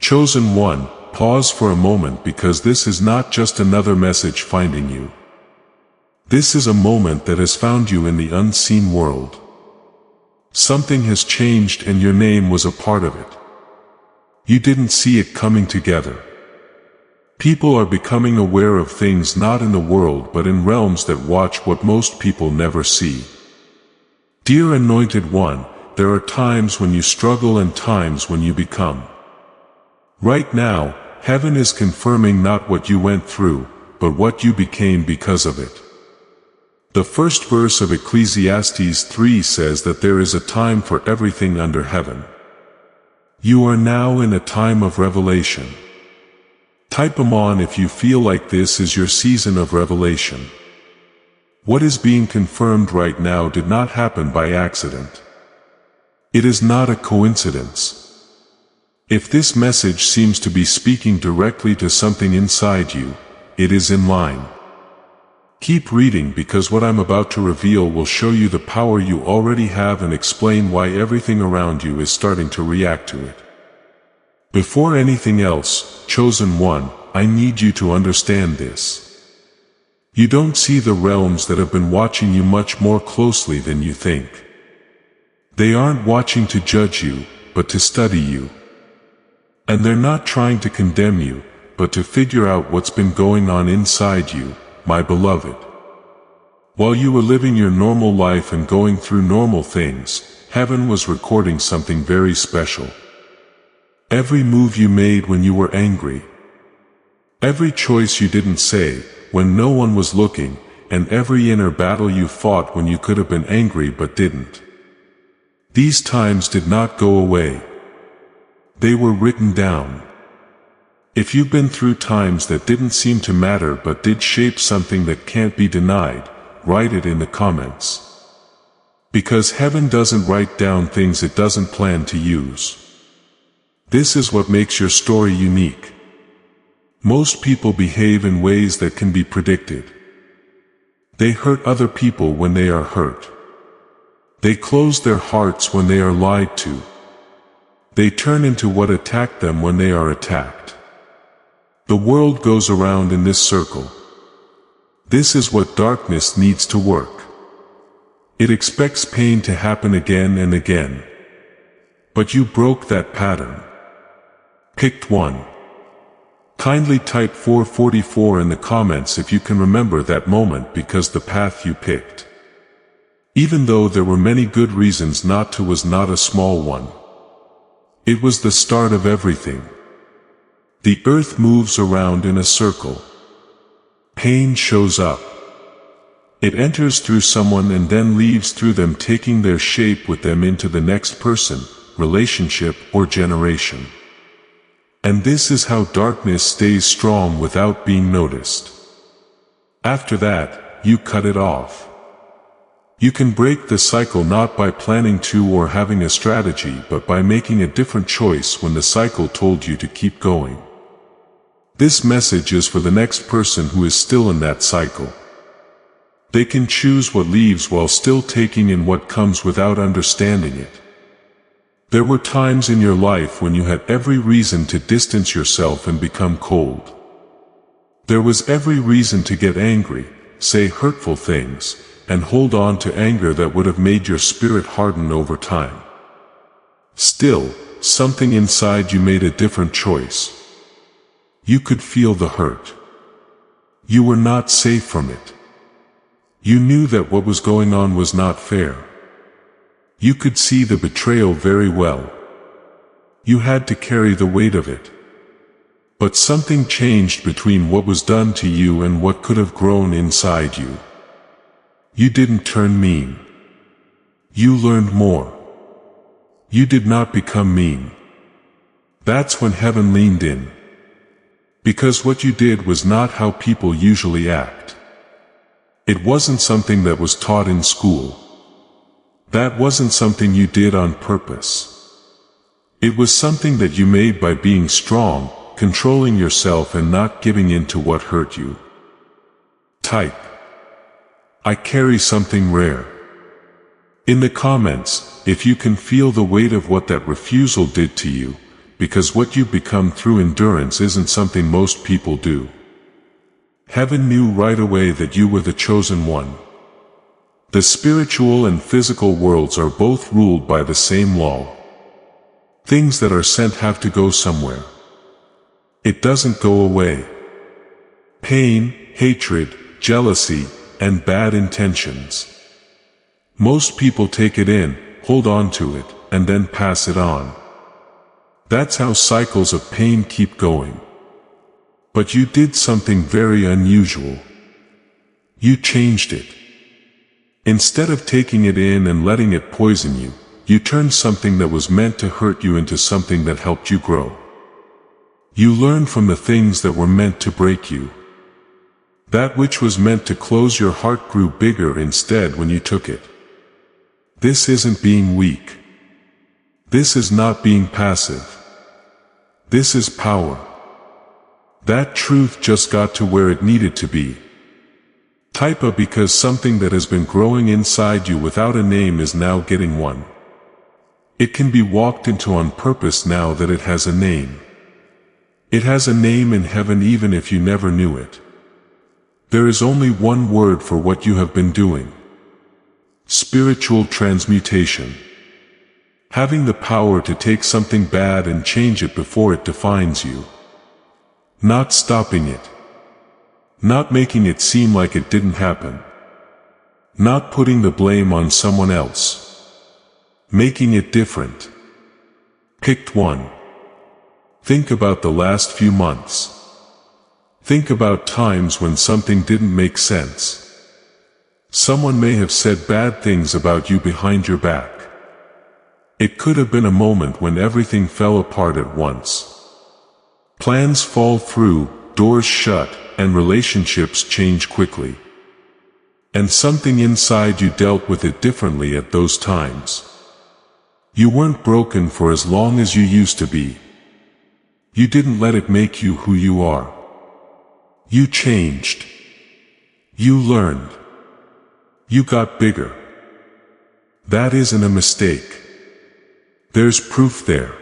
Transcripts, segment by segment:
Chosen one, pause for a moment because this is not just another message finding you. This is a moment that has found you in the unseen world. Something has changed and your name was a part of it. You didn't see it coming together. People are becoming aware of things not in the world but in realms that watch what most people never see. Dear Anointed One, there are times when you struggle and times when you become. Right now, heaven is confirming not what you went through, but what you became because of it. The first verse of Ecclesiastes 3 says that there is a time for everything under heaven. You are now in a time of revelation. Type 'em on if you feel like this is your season of revelation. What is being confirmed right now did not happen by accident. It is not a coincidence. If this message seems to be speaking directly to something inside you, it is in line. Keep reading because what I'm about to reveal will show you the power you already have and explain why everything around you is starting to react to it. Before anything else, Chosen One, I need you to understand this. You don't see the realms that have been watching you much more closely than you think. They aren't watching to judge you, but to study you. And they're not trying to condemn you, but to figure out what's been going on inside you, my beloved. While you were living your normal life and going through normal things, heaven was recording something very special. Every move you made when you were angry. Every choice you didn't say, when no one was looking, and every inner battle you fought when you could have been angry but didn't. These times did not go away. They were written down. If you've been through times that didn't seem to matter but did shape something that can't be denied, write it in the comments. Because heaven doesn't write down things it doesn't plan to use. This is what makes your story unique. Most people behave in ways that can be predicted. They hurt other people when they are hurt. They close their hearts when they are lied to. They turn into what attacked them when they are attacked. The world goes around in this circle. This is what darkness needs to work. It expects pain to happen again and again. But you broke that pattern. Picked one. Kindly type 444 in the comments if you can remember that moment because the path you picked. Even though there were many good reasons not to was not a small one. It was the start of everything. The earth moves around in a circle. Pain shows up. It enters through someone and then leaves through them, taking their shape with them into the next person, relationship, or generation. And this is how darkness stays strong without being noticed. After that, you cut it off. You can break the cycle not by planning to or having a strategy but by making a different choice when the cycle told you to keep going. This message is for the next person who is still in that cycle. They can choose what leaves while still taking in what comes without understanding it. There were times in your life when you had every reason to distance yourself and become cold. There was every reason to get angry, say hurtful things, and hold on to anger that would have made your spirit harden over time. Still, something inside you made a different choice. You could feel the hurt. You were not safe from it. You knew that what was going on was not fair. You could see the betrayal very well. You had to carry the weight of it. But something changed between what was done to you and what could have grown inside you. You didn't turn mean. You learned more. You did not become mean. That's when heaven leaned in. Because what you did was not how people usually act. It wasn't something that was taught in school. That wasn't something you did on purpose. It was something that you made by being strong, controlling yourself and not giving in to what hurt you. Type. I carry something rare. In the comments, if you can feel the weight of what that refusal did to you, because what you become through endurance isn't something most people do. Heaven knew right away that you were the chosen one. The spiritual and physical worlds are both ruled by the same law. Things that are sent have to go somewhere. It doesn't go away. Pain, hatred, jealousy, and bad intentions. Most people take it in, hold on to it, and then pass it on. That's how cycles of pain keep going. But you did something very unusual. You changed it. Instead of taking it in and letting it poison you, you turned something that was meant to hurt you into something that helped you grow. You learned from the things that were meant to break you. That which was meant to close your heart grew bigger instead when you took it. This isn't being weak. This is not being passive. This is power. That truth just got to where it needed to be. Type A, because something that has been growing inside you without a name is now getting one. It can be walked into on purpose now that it has a name. It has a name in heaven even if you never knew it. There is only one word for what you have been doing. Spiritual transmutation. Having the power to take something bad and change it before it defines you. Not stopping it. Not making it seem like it didn't happen. Not putting the blame on someone else. Making it different. Picked one. Think about the last few months. Think about times when something didn't make sense. Someone may have said bad things about you behind your back. It could have been a moment when everything fell apart at once. Plans fall through, doors shut, and relationships change quickly. And something inside you dealt with it differently at those times. You weren't broken for as long as you used to be. You didn't let it make you who you are. You changed. You learned. You got bigger. That isn't a mistake. There's proof there.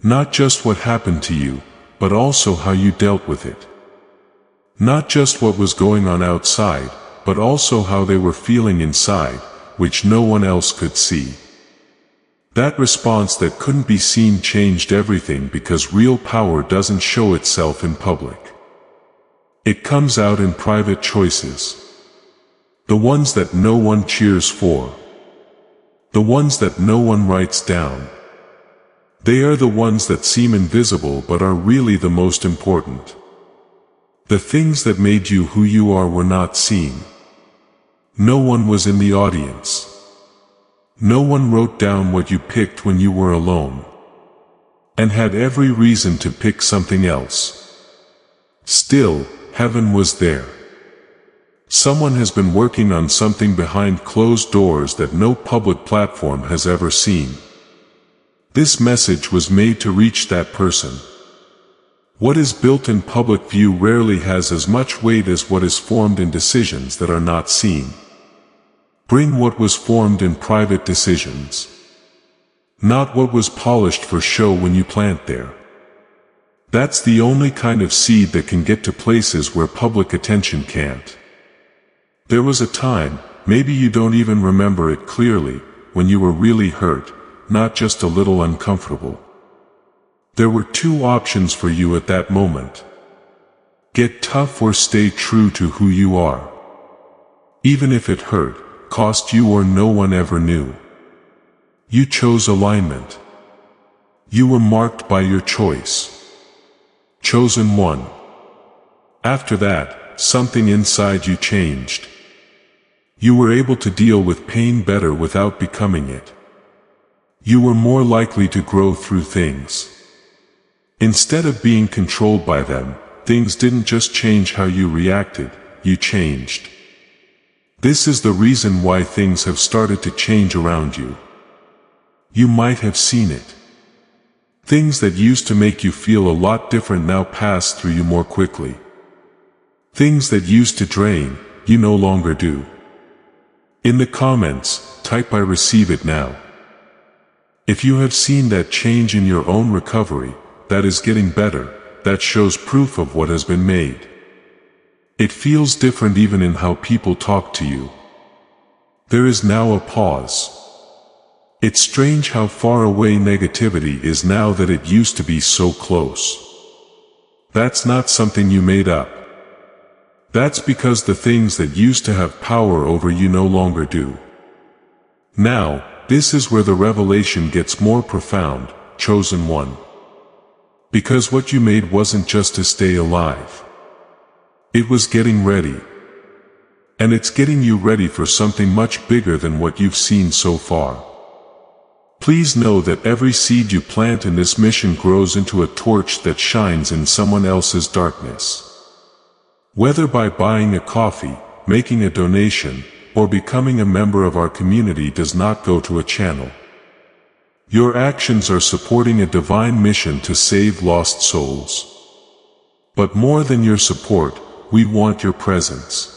Not just what happened to you, but also how you dealt with it. Not just what was going on outside, but also how they were feeling inside, which no one else could see. That response that couldn't be seen changed everything, because real power doesn't show itself in public. It comes out in private choices. The ones that no one cheers for. The ones that no one writes down. They are the ones that seem invisible but are really the most important. The things that made you who you are were not seen. No one was in the audience. No one wrote down what you picked when you were alone. And had every reason to pick something else. Still, heaven was there. Someone has been working on something behind closed doors that no public platform has ever seen. This message was made to reach that person. What is built in public view rarely has as much weight as what is formed in decisions that are not seen. Bring what was formed in private decisions. Not what was polished for show when you plant there. That's the only kind of seed that can get to places where public attention can't. There was a time, maybe you don't even remember it clearly, when you were really hurt, not just a little uncomfortable. There were two options for you at that moment. Get tough or stay true to who you are. Even if it hurt, cost you, or no one ever knew. You chose alignment. You were marked by your choice. Chosen one. After that, something inside you changed. You were able to deal with pain better without becoming it. You were more likely to grow through things. Instead of being controlled by them, things didn't just change how you reacted, you changed. This is the reason why things have started to change around you. You might have seen it. Things that used to make you feel a lot different now pass through you more quickly. Things that used to drain, you no longer do. In the comments, type "I receive it now." If you have seen that change in your own recovery, that is getting better, that shows proof of what has been made. It feels different even in how people talk to you. There is now a pause. It's strange how far away negativity is now that it used to be so close. That's not something you made up. That's because the things that used to have power over you no longer do. Now, this is where the revelation gets more profound, chosen one. Because what you made wasn't just to stay alive. It was getting ready. And it's getting you ready for something much bigger than what you've seen so far. Please know that every seed you plant in this mission grows into a torch that shines in someone else's darkness. Whether by buying a coffee, making a donation, or becoming a member of our community does not go to a channel. Your actions are supporting a divine mission to save lost souls. But more than your support, we want your presence.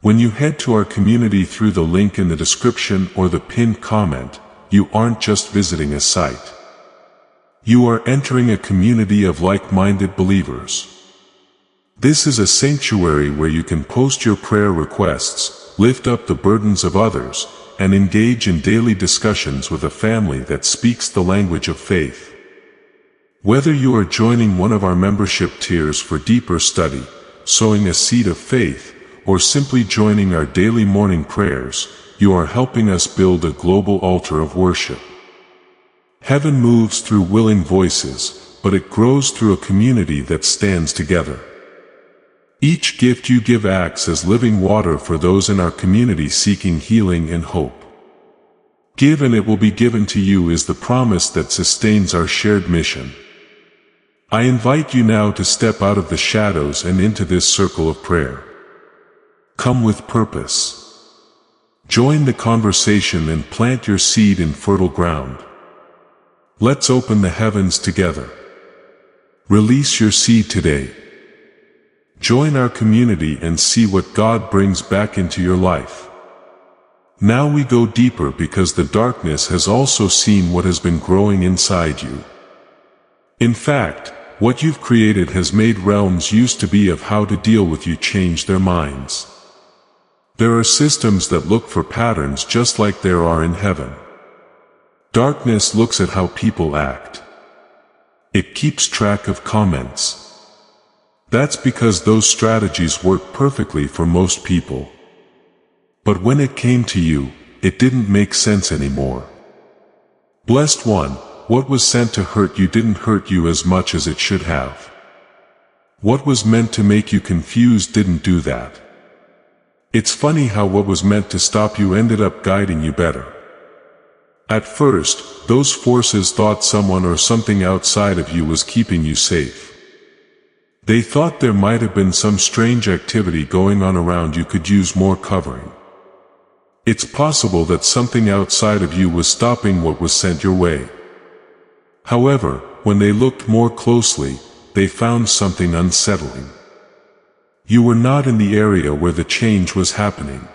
When you head to our community through the link in the description or the pinned comment, you aren't just visiting a site. You are entering a community of like-minded believers. This is a sanctuary where you can post your prayer requests, lift up the burdens of others, and engage in daily discussions with a family that speaks the language of faith. Whether you are joining one of our membership tiers for deeper study, sowing a seed of faith, or simply joining our daily morning prayers, you are helping us build a global altar of worship. Heaven moves through willing voices, but it grows through a community that stands together. Each gift you give acts as living water for those in our community seeking healing and hope. Give and it will be given to you is the promise that sustains our shared mission. I invite you now to step out of the shadows and into this circle of prayer. Come with purpose. Join the conversation and plant your seed in fertile ground. Let's open the heavens together. Release your seed today. Join our community and see what God brings back into your life. Now we go deeper because the darkness has also seen what has been growing inside you. In fact, what you've created has made realms used to be of how to deal with you change their minds. There are systems that look for patterns just like there are in heaven. Darkness looks at how people act. It keeps track of comments. That's because those strategies work perfectly for most people. But when it came to you, it didn't make sense anymore. Blessed one, what was sent to hurt you didn't hurt you as much as it should have. What was meant to make you confused didn't do that. It's funny how what was meant to stop you ended up guiding you better. At first, those forces thought someone or something outside of you was keeping you safe. They thought there might have been some strange activity going on around you could use more covering. It's possible that something outside of you was stopping what was sent your way. However, when they looked more closely, they found something unsettling. You were not in the area where the change was happening.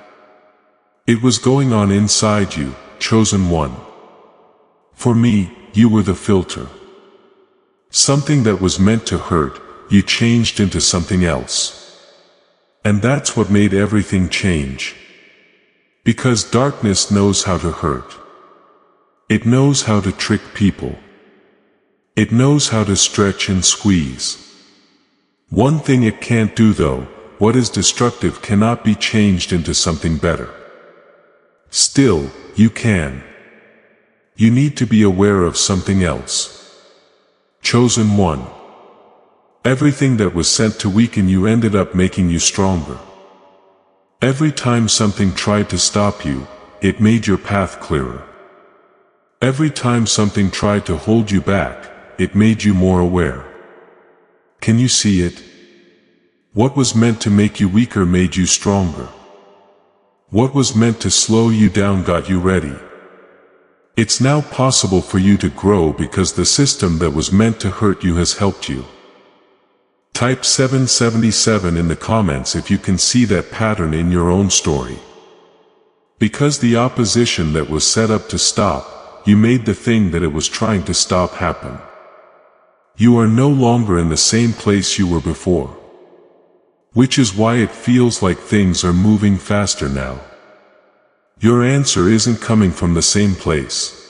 It was going on inside you, chosen one. For me, you were the filter. Something that was meant to hurt, you changed into something else. And that's what made everything change. Because darkness knows how to hurt. It knows how to trick people. It knows how to stretch and squeeze. One thing it can't do though, what is destructive cannot be changed into something better. Still, you can. You need to be aware of something else. Chosen one. Everything that was sent to weaken you ended up making you stronger. Every time something tried to stop you, it made your path clearer. Every time something tried to hold you back, it made you more aware. Can you see it? What was meant to make you weaker made you stronger. What was meant to slow you down got you ready. It's now possible for you to grow because the system that was meant to hurt you has helped you. Type 777 in the comments if you can see that pattern in your own story. Because the opposition that was set up to stop, you made the thing that it was trying to stop happen. You are no longer in the same place you were before. Which is why it feels like things are moving faster now. Your answer isn't coming from the same place.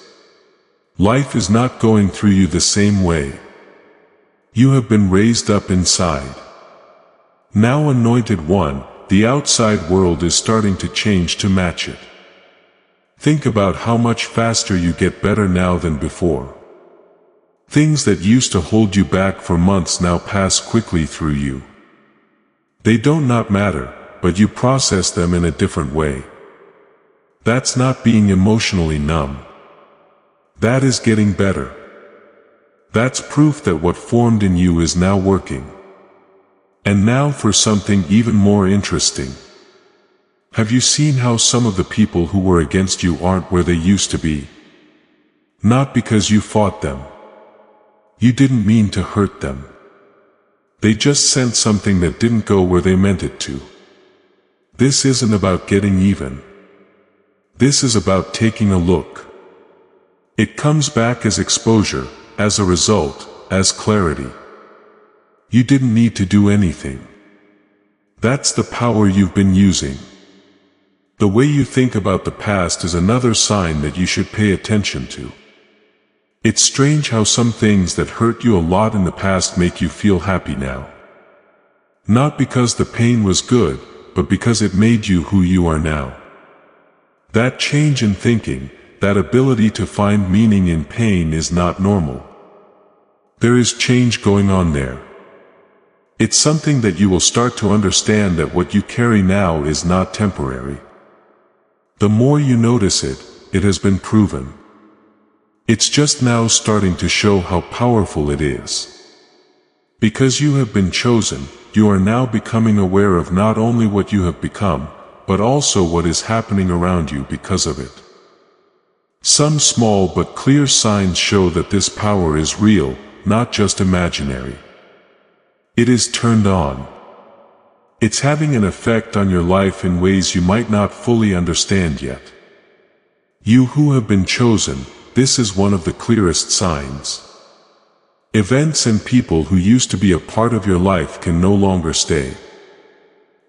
Life is not going through you the same way. You have been raised up inside. Now, Anointed One, the outside world is starting to change to match it. Think about how much faster you get better now than before. Things that used to hold you back for months now pass quickly through you. They don't not matter, but you process them in a different way. That's not being emotionally numb. That is getting better. That's proof that what formed in you is now working. And now for something even more interesting. Have you seen how some of the people who were against you aren't where they used to be? Not because you fought them. You didn't mean to hurt them. They just sent something that didn't go where they meant it to. This isn't about getting even. This is about taking a look. It comes back as exposure, as a result, as clarity. You didn't need to do anything. That's the power you've been using. The way you think about the past is another sign that you should pay attention to. It's strange how some things that hurt you a lot in the past make you feel happy now. Not because the pain was good, but because it made you who you are now. That change in thinking, that ability to find meaning in pain is not normal. There is change going on there. It's something that you will start to understand, that what you carry now is not temporary. The more you notice it, it has been proven. It's just now starting to show how powerful it is. Because you have been chosen, you are now becoming aware of not only what you have become, but also what is happening around you because of it. Some small but clear signs show that this power is real, not just imaginary. It is turned on. It's having an effect on your life in ways you might not fully understand yet. You who have been chosen, this is one of the clearest signs. Events and people who used to be a part of your life can no longer stay.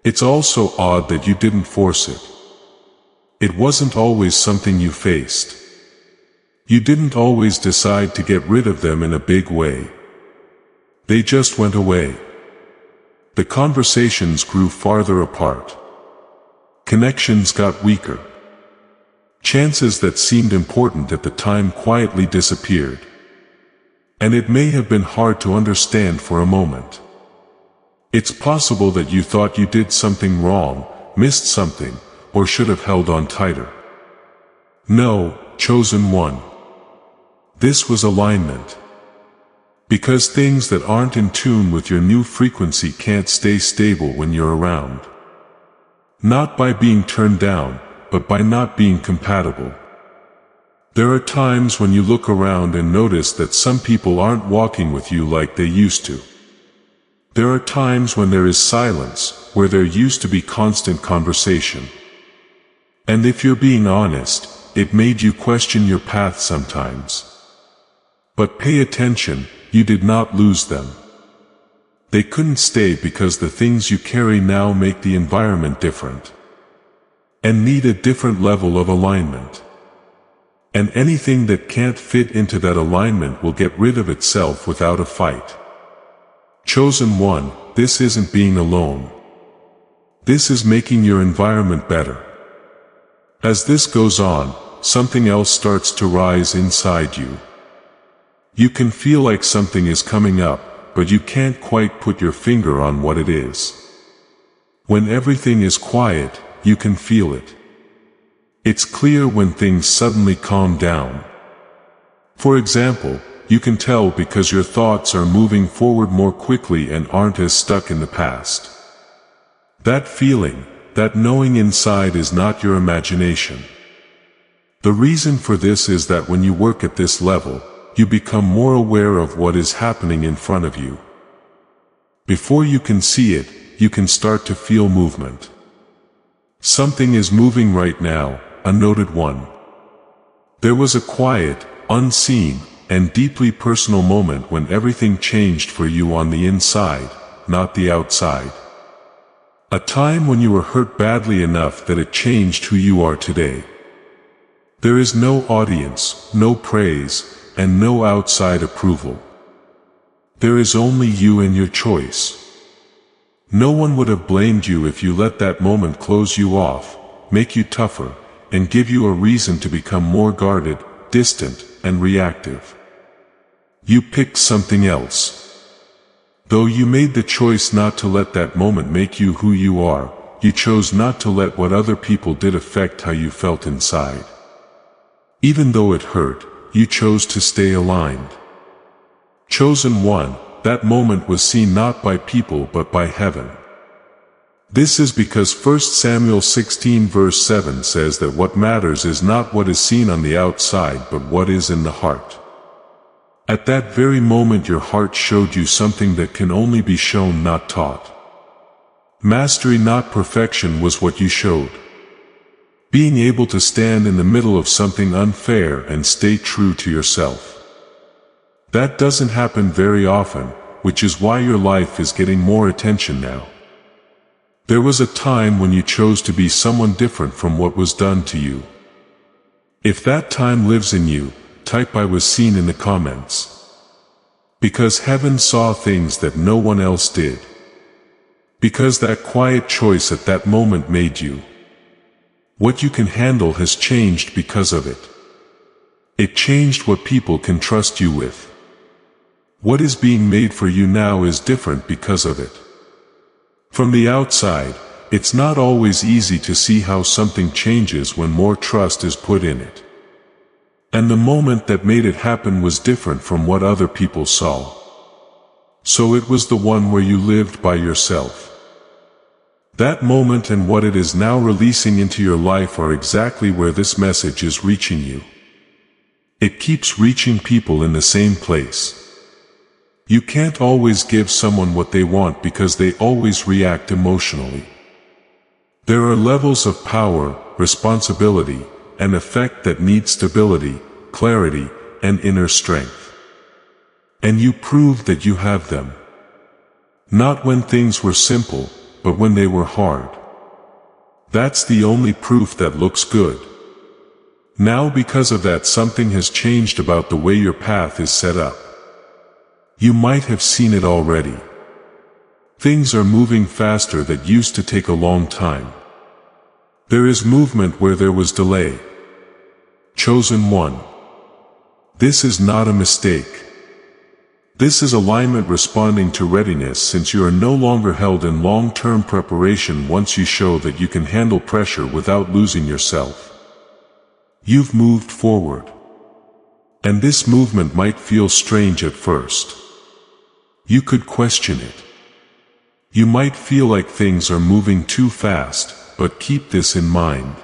It's also odd that you didn't force it. It wasn't always something you faced. You didn't always decide to get rid of them in a big way. They just went away. The conversations grew farther apart. Connections got weaker. Chances that seemed important at the time quietly disappeared. And it may have been hard to understand for a moment. It's possible that you thought you did something wrong, missed something, or should have held on tighter. No, chosen one. This was alignment. Because things that aren't in tune with your new frequency can't stay stable when you're around. Not by being turned down, but by not being compatible. There are times when you look around and notice that some people aren't walking with you like they used to. There are times when there is silence, where there used to be constant conversation. And if you're being honest, it made you question your path sometimes. But pay attention, you did not lose them. They couldn't stay because the things you carry now make the environment different. And need a different level of alignment. And anything that can't fit into that alignment will get rid of itself without a fight. Chosen one, this isn't being alone. This is making your environment better. As this goes on, something else starts to rise inside you. You can feel like something is coming up, but you can't quite put your finger on what it is. When everything is quiet, you can feel it. It's clear when things suddenly calm down. For example, you can tell because your thoughts are moving forward more quickly and aren't as stuck in the past. That feeling, that knowing inside is not your imagination. The reason for this is that when you work at this level, you become more aware of what is happening in front of you. Before you can see it, you can start to feel movement. Something is moving right now, a noted one. There was a quiet, unseen, and deeply personal moment when everything changed for you on the inside, not the outside. A time when you were hurt badly enough that it changed who you are today. There is no audience, no praise, and no outside approval. There is only you and your choice. No one would have blamed you if you let that moment close you off, make you tougher, and give you a reason to become more guarded, distant, and reactive. You picked something else. Though you made the choice not to let that moment make you who you are, you chose not to let what other people did affect how you felt inside. Even though it hurt, you chose to stay aligned. Chosen one, that moment was seen not by people but by heaven. This is because 1 Samuel 16 verse 7 says that what matters is not what is seen on the outside but what is in the heart. At that very moment your heart showed you something that can only be shown, not taught. Mastery, not perfection, was what you showed. Being able to stand in the middle of something unfair and stay true to yourself. That doesn't happen very often, which is why your life is getting more attention now. There was a time when you chose to be someone different from what was done to you. If that time lives in you, type "I was seen" in the comments. Because heaven saw things that no one else did. Because that quiet choice at that moment made you. What you can handle has changed because of it. It changed what people can trust you with. What is being made for you now is different because of it. From the outside, it's not always easy to see how something changes when more trust is put in it. And the moment that made it happen was different from what other people saw. So it was the one where you lived by yourself. That moment and what it is now releasing into your life are exactly where this message is reaching you. It keeps reaching people in the same place. You can't always give someone what they want because they always react emotionally. There are levels of power, responsibility, and effect that need stability, clarity, and inner strength. And you prove that you have them. Not when things were simple, but when they were hard. That's the only proof that looks good. Now because of that, something has changed about the way your path is set up. You might have seen it already. Things are moving faster that used to take a long time. There is movement where there was delay. Chosen one. This is not a mistake. This is alignment responding to readiness, since you are no longer held in long-term preparation once you show that you can handle pressure without losing yourself. You've moved forward. And this movement might feel strange at first. You could question it. You might feel like things are moving too fast, but keep this in mind.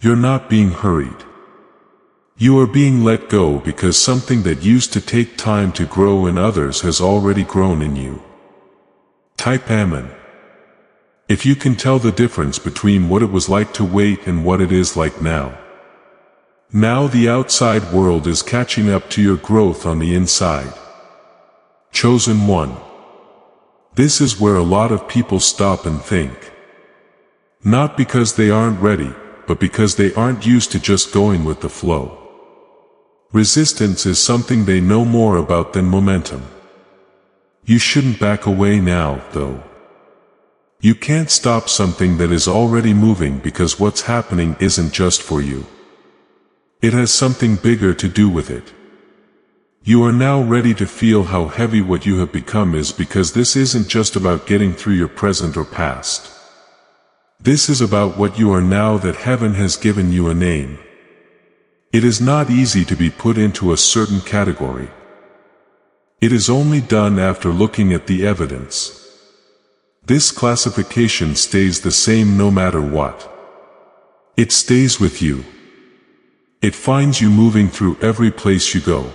You're not being hurried. You are being let go because something that used to take time to grow in others has already grown in you. Type Amen. If you can tell the difference between what it was like to wait and what it is like now. Now the outside world is catching up to your growth on the inside. Chosen one. This is where a lot of people stop and think. Not because they aren't ready, but because they aren't used to just going with the flow. Resistance is something they know more about than momentum. You shouldn't back away now, though. You can't stop something that is already moving because what's happening isn't just for you. It has something bigger to do with it. You are now ready to feel how heavy what you have become is, because this isn't just about getting through your present or past. This is about what you are now that heaven has given you a name. It is not easy to be put into a certain category. It is only done after looking at the evidence. This classification stays the same no matter what. It stays with you. It finds you moving through every place you go.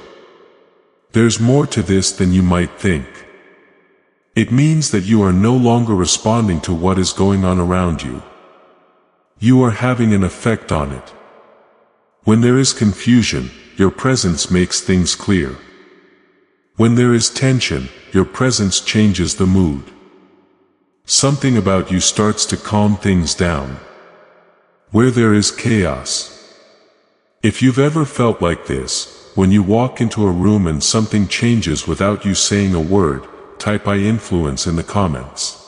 There's more to this than you might think. It means that you are no longer responding to what is going on around you. You are having an effect on it. When there is confusion, your presence makes things clear. When there is tension, your presence changes the mood. Something about you starts to calm things down. Where there is chaos. If you've ever felt like this, when you walk into a room and something changes without you saying a word, type I influence in the comments.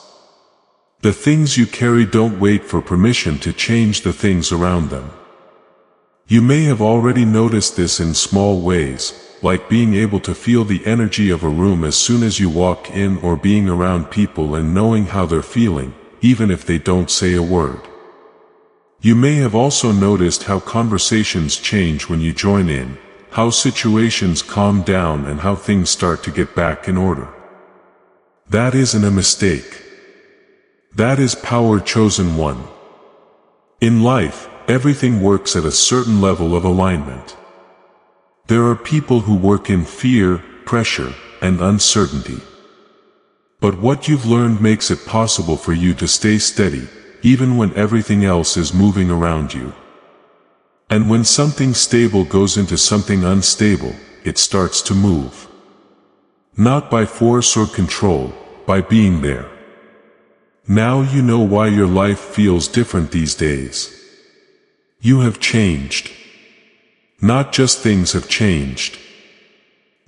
The things you carry don't wait for permission to change the things around them. You may have already noticed this in small ways, like being able to feel the energy of a room as soon as you walk in, or being around people and knowing how they're feeling, even if they don't say a word. You may have also noticed how conversations change when you join in, how situations calm down and how things start to get back in order. That isn't a mistake. That is power chosen one. In life, everything works at a certain level of alignment. There are people who work in fear, pressure, and uncertainty. But what you've learned makes it possible for you to stay steady, even when everything else is moving around you. And when something stable goes into something unstable, it starts to move. Not by force or control, by being there. Now you know why your life feels different these days. You have changed. Not just things have changed.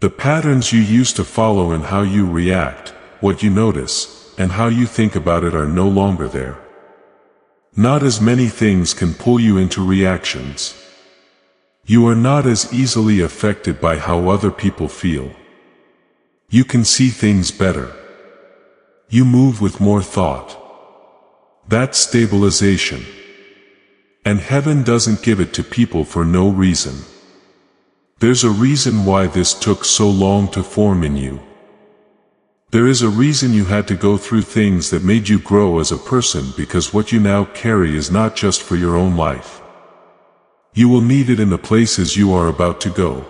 The patterns you used to follow and how you react, what you notice, and how you think about it are no longer there. Not as many things can pull you into reactions. You are not as easily affected by how other people feel. You can see things better. You move with more thought. That's stabilization. And heaven doesn't give it to people for no reason. There's a reason why this took so long to form in you. There is a reason you had to go through things that made you grow as a person, because what you now carry is not just for your own life. You will need it in the places you are about to go.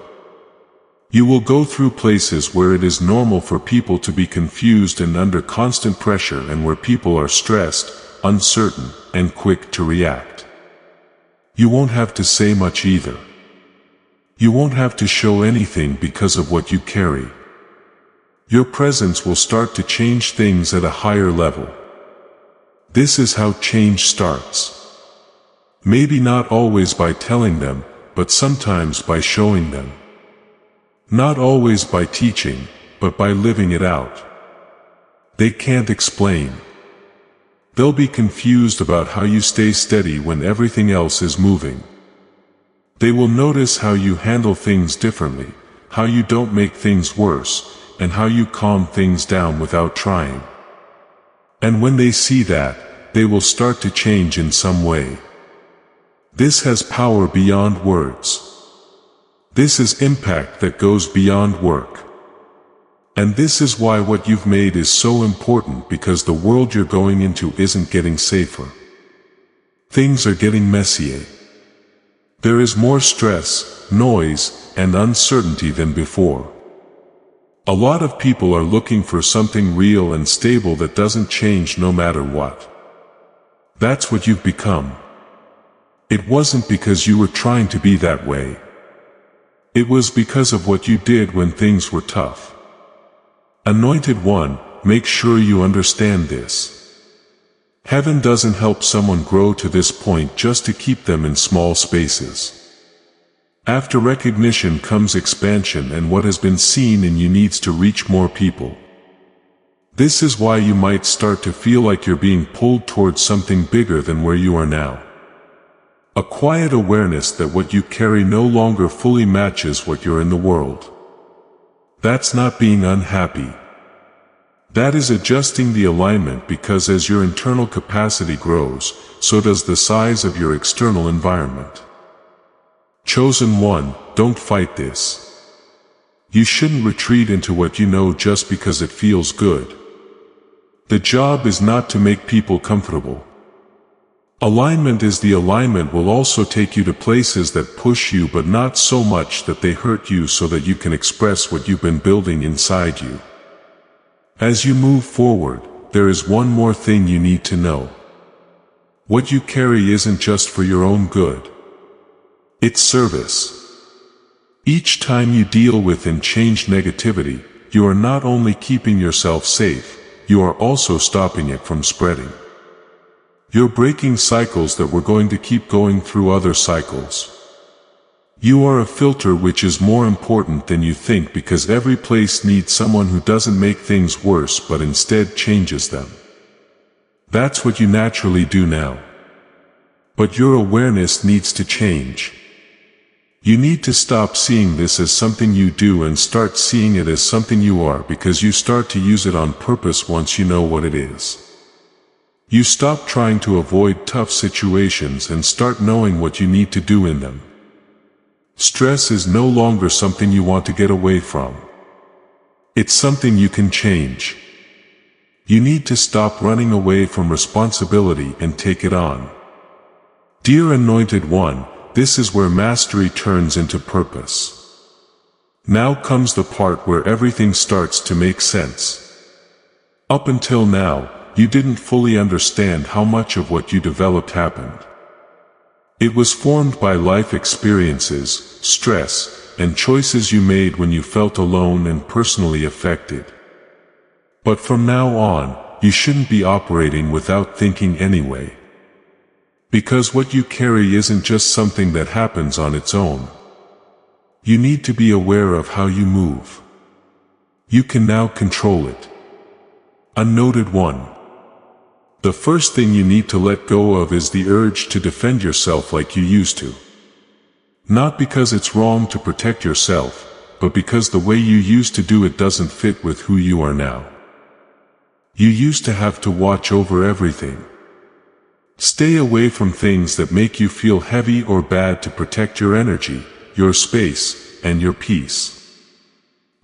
You will go through places where it is normal for people to be confused and under constant pressure, and where people are stressed, uncertain, and quick to react. You won't have to say much either. You won't have to show anything because of what you carry. Your presence will start to change things at a higher level. This is how change starts. Maybe not always by telling them, but sometimes by showing them. Not always by teaching, but by living it out. They can't explain. They'll be confused about how you stay steady when everything else is moving. They will notice how you handle things differently, how you don't make things worse, and how you calm things down without trying. And when they see that, they will start to change in some way. This has power beyond words. This is impact that goes beyond work. And this is why what you've made is so important, because the world you're going into isn't getting safer. Things are getting messier. There is more stress, noise, and uncertainty than before. A lot of people are looking for something real and stable that doesn't change no matter what. That's what you've become. It wasn't because you were trying to be that way. It was because of what you did when things were tough. Anointed One, make sure you understand this. Heaven doesn't help someone grow to this point just to keep them in small spaces. After recognition comes expansion, and what has been seen in you needs to reach more people. This is why you might start to feel like you're being pulled towards something bigger than where you are now. A quiet awareness that what you carry no longer fully matches what you're in the world. That's not being unhappy. That is adjusting the alignment, because as your internal capacity grows, so does the size of your external environment. Chosen One, don't fight this. You shouldn't retreat into what you know just because it feels good. The job is not to make people comfortable. Alignment is the alignment will also take you to places that push you, but not so much that they hurt you, so that you can express what you've been building inside you. As you move forward, there is one more thing you need to know. What you carry isn't just for your own good. It's service. Each time you deal with and change negativity, you are not only keeping yourself safe, you are also stopping it from spreading. You're breaking cycles that were going to keep going through other cycles. You are a filter, which is more important than you think, because every place needs someone who doesn't make things worse but instead changes them. That's what you naturally do now. But your awareness needs to change. You need to stop seeing this as something you do and start seeing it as something you are, because you start to use it on purpose once you know what it is. You stop trying to avoid tough situations and start knowing what you need to do in them. Stress is no longer something you want to get away from. It's something you can change. You need to stop running away from responsibility and take it on. Dear Anointed One, this is where mastery turns into purpose. Now comes the part where everything starts to make sense. Up until now, you didn't fully understand how much of what you developed happened. It was formed by life experiences, stress, and choices you made when you felt alone and personally affected. But from now on, you shouldn't be operating without thinking anyway. Because what you carry isn't just something that happens on its own. You need to be aware of how you move. You can now control it. Unnoted One. The first thing you need to let go of is the urge to defend yourself like you used to. Not because it's wrong to protect yourself, but because the way you used to do it doesn't fit with who you are now. You used to have to watch over everything. Stay away from things that make you feel heavy or bad to protect your energy, your space, and your peace.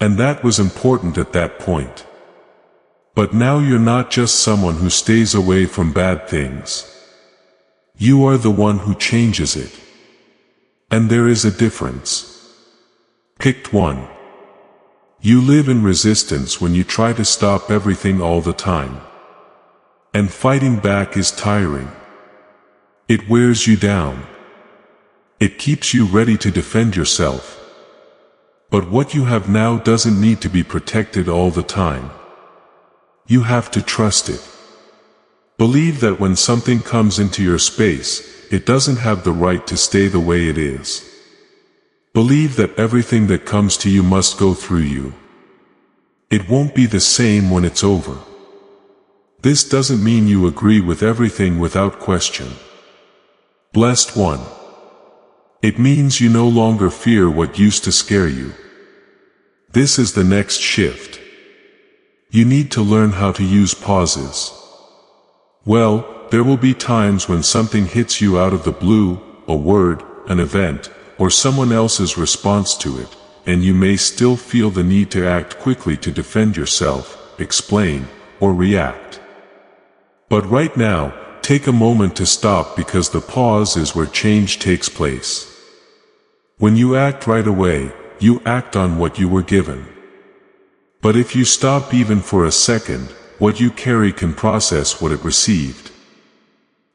And that was important at that point. But now you're not just someone who stays away from bad things. You are the one who changes it. And there is a difference. Picked one. You live in resistance when you try to stop everything all the time. And fighting back is tiring. It wears you down. It keeps you ready to defend yourself. But what you have now doesn't need to be protected all the time. You have to trust it. Believe that when something comes into your space, it doesn't have the right to stay the way it is. Believe that everything that comes to you must go through you. It won't be the same when it's over. This doesn't mean you agree with everything without question. Blessed One. It means you no longer fear what used to scare you. This is the next shift. You need to learn how to use pauses. Well, there will be times when something hits you out of the blue, a word, an event, or someone else's response to it, and you may still feel the need to act quickly to defend yourself, explain, or react. But right now, take a moment to stop, because the pause is where change takes place. When you act right away, you act on what you were given. But if you stop even for a second, what you carry can process what it received.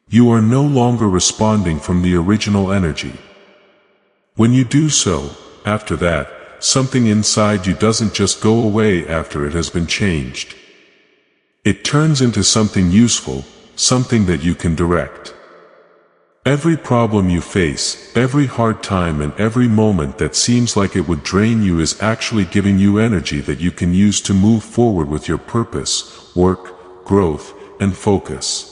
You are no longer responding from the original energy. When you do so, after that, something inside you doesn't just go away after it has been changed. It turns into something useful, something that you can direct. Every problem you face, every hard time, and every moment that seems like it would drain you is actually giving you energy that you can use to move forward with your purpose, work, growth, and focus.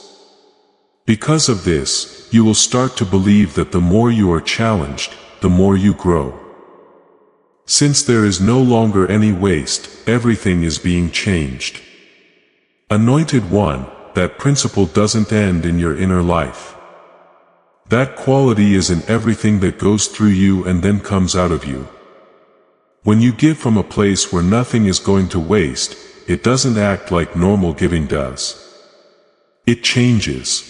Because of this, you will start to believe that the more you are challenged, the more you grow. Since there is no longer any waste, everything is being changed. Anointed One, that principle doesn't end in your inner life. That quality is in everything that goes through you and then comes out of you. When you give from a place where nothing is going to waste, it doesn't act like normal giving does. It changes.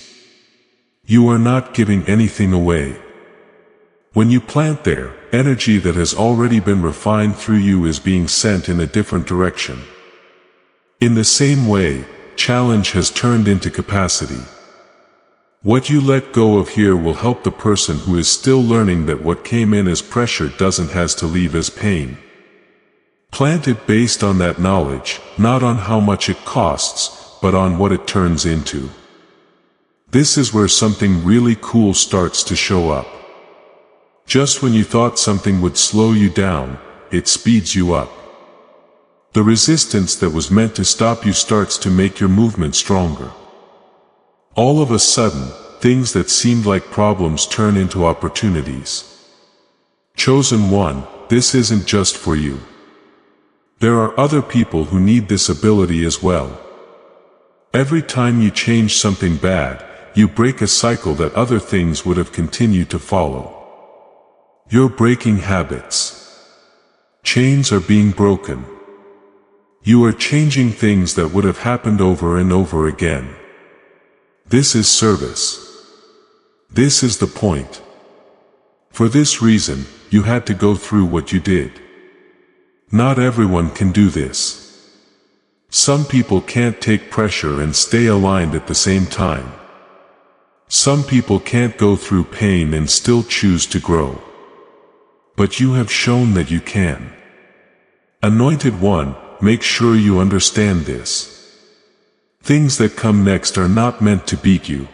You are not giving anything away. When you plant there, energy that has already been refined through you is being sent in a different direction. In the same way, challenge has turned into capacity. What you let go of here will help the person who is still learning that what came in as pressure doesn't has to leave as pain. Plant it based on that knowledge, not on how much it costs, but on what it turns into. This is where something really cool starts to show up. Just when you thought something would slow you down, it speeds you up. The resistance that was meant to stop you starts to make your movement stronger. All of a sudden, things that seemed like problems turn into opportunities. Chosen one, this isn't just for you. There are other people who need this ability as well. Every time you change something bad, you break a cycle that other things would have continued to follow. You're breaking habits. Chains are being broken. You are changing things that would have happened over and over again. This is service. This is the point. For this reason, you had to go through what you did. Not everyone can do this. Some people can't take pressure and stay aligned at the same time. Some people can't go through pain and still choose to grow. But you have shown that you can. Anointed One, make sure you understand this. Things that come next are not meant to beat you.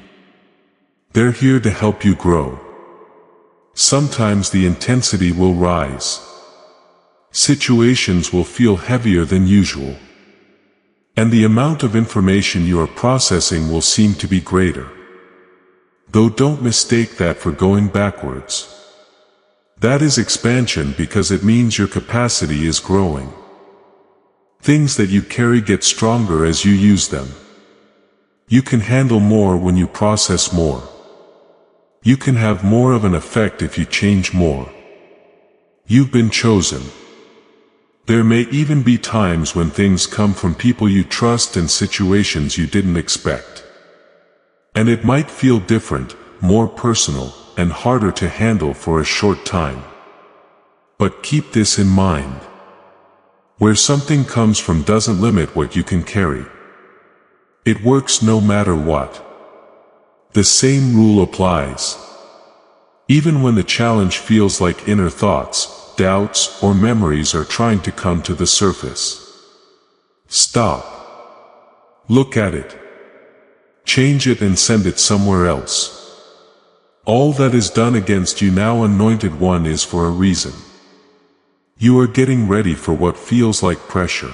They're here to help you grow. Sometimes the intensity will rise. Situations will feel heavier than usual. And the amount of information you are processing will seem to be greater. Though don't mistake that for going backwards. That is expansion because it means your capacity is growing. Things that you carry get stronger as you use them. You can handle more when you process more. You can have more of an effect if you change more. You've been chosen. There may even be times when things come from people you trust and situations you didn't expect. And it might feel different, more personal, and harder to handle for a short time. But keep this in mind. Where something comes from doesn't limit what you can carry. It works no matter what. The same rule applies. Even when the challenge feels like inner thoughts, doubts, or memories are trying to come to the surface. Stop. Look at it. Change it and send it somewhere else. All that is done against you now, Anointed One, is for a reason. You are getting ready for what feels like pressure.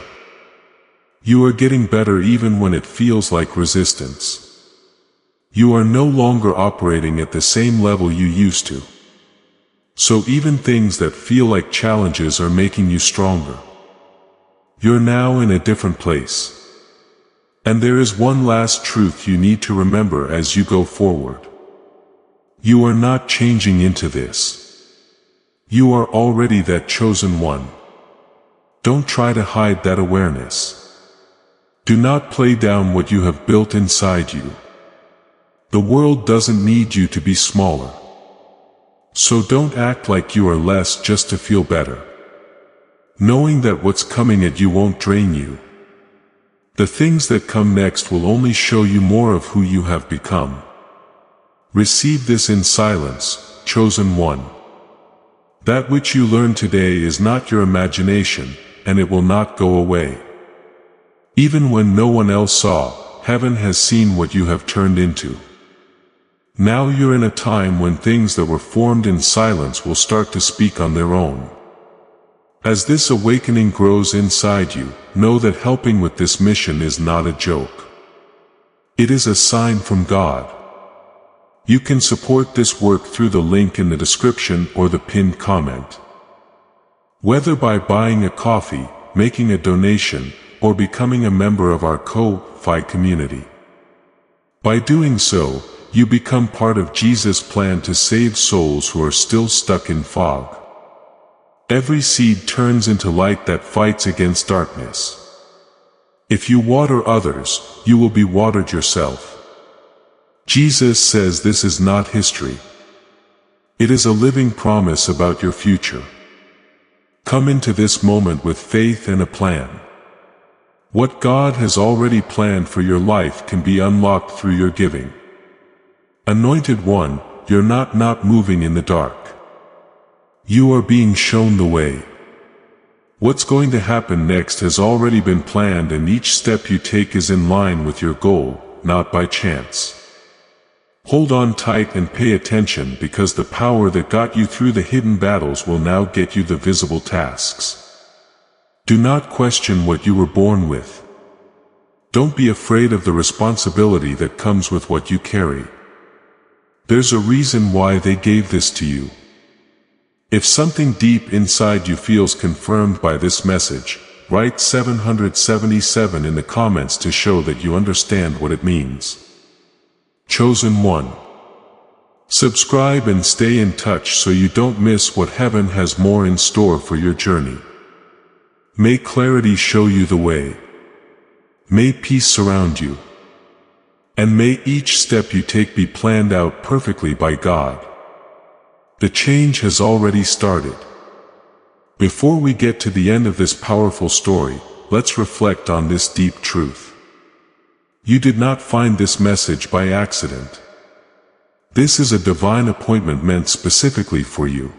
You are getting better even when it feels like resistance. You are no longer operating at the same level you used to. So even things that feel like challenges are making you stronger. You're now in a different place. And there is one last truth you need to remember as you go forward. You are not changing into this. You are already that chosen one. Don't try to hide that awareness. Do not play down what you have built inside you. The world doesn't need you to be smaller. So don't act like you are less just to feel better. Knowing that what's coming at you won't drain you. The things that come next will only show you more of who you have become. Receive this in silence, chosen one. That which you learn today is not your imagination, and it will not go away. Even when no one else saw, heaven has seen what you have turned into. Now you're in a time when things that were formed in silence will start to speak on their own. As this awakening grows inside you, know that helping with this mission is not a joke. It is a sign from God. You can support this work through the link in the description or the pinned comment. Whether by buying a coffee, making a donation, or becoming a member of our Ko-Fi community. By doing so, you become part of Jesus' plan to save souls who are still stuck in fog. Every seed turns into light that fights against darkness. If you water others, you will be watered yourself. Jesus says this is not history. It is a living promise about your future. Come into this moment with faith and a plan. What God has already planned for your life can be unlocked through your giving. Anointed One, you're not moving in the dark. You are being shown the way. What's going to happen next has already been planned, and each step you take is in line with your goal, not by chance. Hold on tight and pay attention, because the power that got you through the hidden battles will now get you the visible tasks. Do not question what you were born with. Don't be afraid of the responsibility that comes with what you carry. There's a reason why they gave this to you. If something deep inside you feels confirmed by this message, write 777 in the comments to show that you understand what it means. Chosen One. Subscribe and stay in touch so you don't miss what heaven has more in store for your journey. May clarity show you the way. May peace surround you. And may each step you take be planned out perfectly by God. The change has already started. Before we get to the end of this powerful story, let's reflect on this deep truth. You did not find this message by accident. This is a divine appointment meant specifically for you.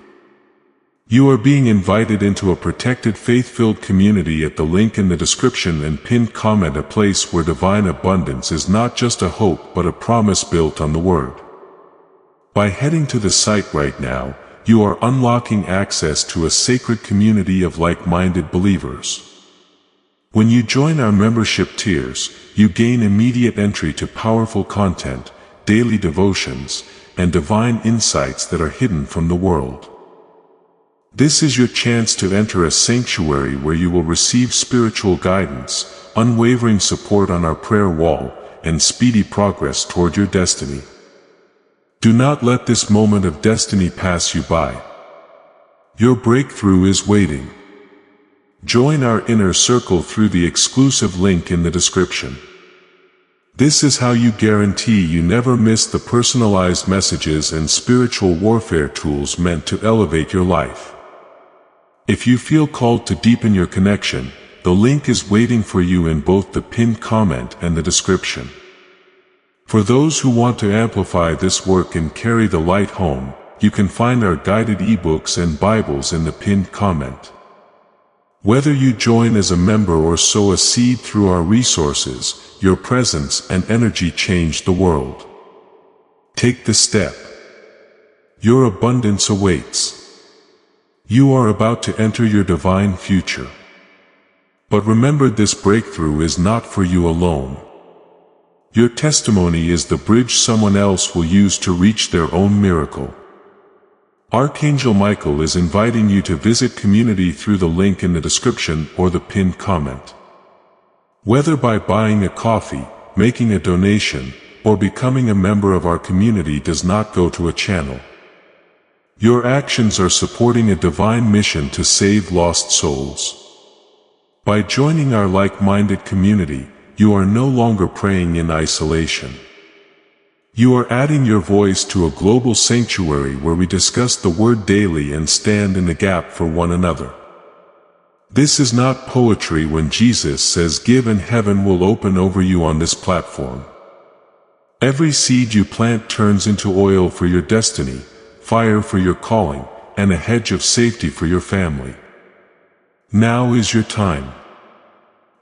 You are being invited into a protected faith-filled community at the link in the description and pinned comment, a place where divine abundance is not just a hope but a promise built on the Word. By heading to the site right now, you are unlocking access to a sacred community of like-minded believers. When you join our membership tiers, you gain immediate entry to powerful content, daily devotions, and divine insights that are hidden from the world. This is your chance to enter a sanctuary where you will receive spiritual guidance, unwavering support on our prayer wall, and speedy progress toward your destiny. Do not let this moment of destiny pass you by. Your breakthrough is waiting. Join our inner circle through the exclusive link in the description. This is how you guarantee you never miss the personalized messages and spiritual warfare tools meant to elevate your life. If you feel called to deepen your connection, the link is waiting for you in both the pinned comment and the description. For those who want to amplify this work and carry the light home, you can find our guided ebooks and Bibles in the pinned comment. Whether you join as a member or sow a seed through our resources, your presence and energy change the world. Take the step. Your abundance awaits. You are about to enter your divine future. But remember, this breakthrough is not for you alone. Your testimony is the bridge someone else will use to reach their own miracle. Archangel Michael is inviting you to visit community through the link in the description or the pinned comment. Whether by buying a coffee, making a donation, or becoming a member of our community does not go to a channel. Your actions are supporting a divine mission to save lost souls. By joining our like-minded community, you are no longer praying in isolation. You are adding your voice to a global sanctuary where we discuss the Word daily and stand in the gap for one another. This is not poetry when Jesus says, "Give and heaven will open over you" on this platform. Every seed you plant turns into oil for your destiny, fire for your calling, and a hedge of safety for your family. Now is your time.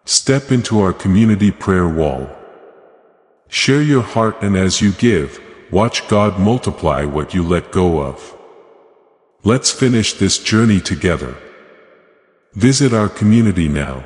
Step into our community prayer wall. Share your heart, and as you give, watch God multiply what you let go of. Let's finish this journey together. Visit our community now.